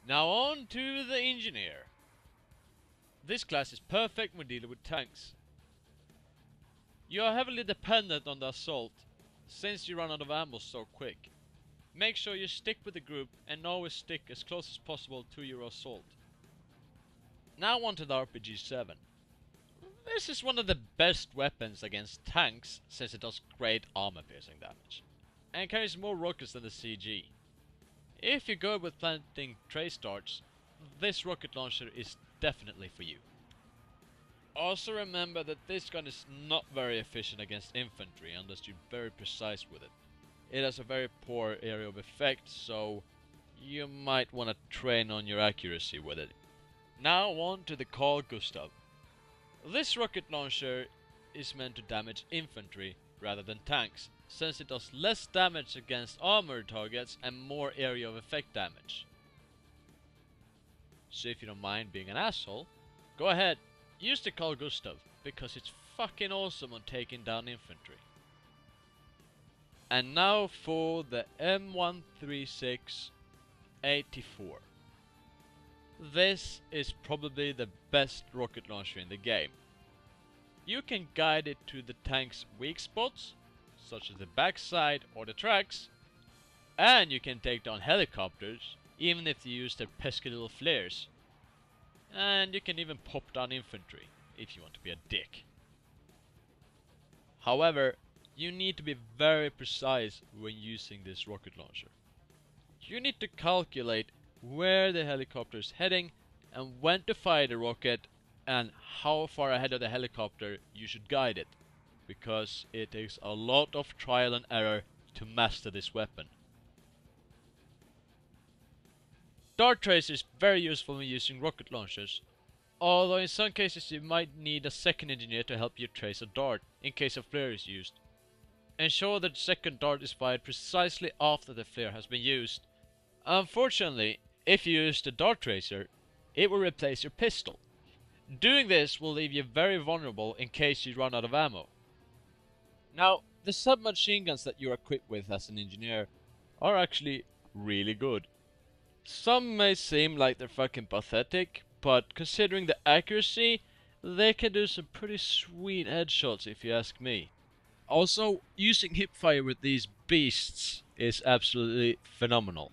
Now on to the engineer. This class is perfect when dealing with tanks. You are heavily dependent on the assault, since you run out of ammo so quick. Make sure you stick with the group and always stick as close as possible to your assault. Now on to the RPG-7. This is one of the best weapons against tanks, since it does great armor piercing damage, and carries more rockets than the CG. If you go with planting trace darts, this rocket launcher is definitely for you. Also remember that this gun is not very efficient against infantry unless you're very precise with it. It has a very poor area of effect, so you might want to train on your accuracy with it. Now on to the Carl Gustav. This rocket launcher is meant to damage infantry rather than tanks, since it does less damage against armored targets and more area of effect damage. So if you don't mind being an asshole, go ahead, use the Carl Gustav, because it's fucking awesome on taking down infantry. And now for the M136-84. This is probably the best rocket launcher in the game. You can guide it to the tank's weak spots, such as the backside or the tracks, and you can take down helicopters, even if you use their pesky little flares. And you can even pop down infantry, if you want to be a dick. However, you need to be very precise when using this rocket launcher. You need to calculate where the helicopter is heading and when to fire the rocket and how far ahead of the helicopter you should guide it, because it takes a lot of trial and error to master this weapon. Dart tracer is very useful when using rocket launchers, although in some cases you might need a second engineer to help you trace a dart in case a flare is used. Ensure that the second dart is fired precisely after the flare has been used. Unfortunately, if you use the dart tracer, it will replace your pistol. Doing this will leave you very vulnerable in case you run out of ammo. Now, the submachine guns that you are equipped with as an engineer are actually really good. Some may seem like they're fucking pathetic, but considering the accuracy, they can do some pretty sweet headshots if you ask me. Also, using hipfire with these beasts is absolutely phenomenal.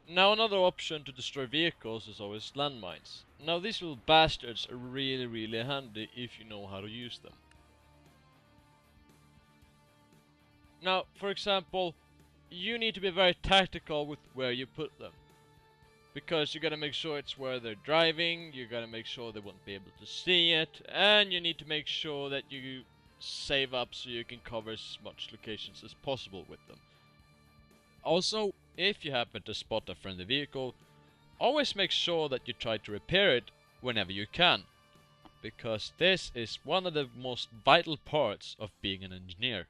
Now another option to destroy vehicles is always landmines. Now these little bastards are really handy if you know how to use them. Now, for example, you need to be very tactical with where you put them. Because you gotta make sure it's where they're driving, you gotta make sure they won't be able to see it, and you need to make sure that you save up so you can cover as much locations as possible with them. Also, if you happen to spot a friendly vehicle, always make sure that you try to repair it whenever you can, because this is one of the most vital parts of being an engineer.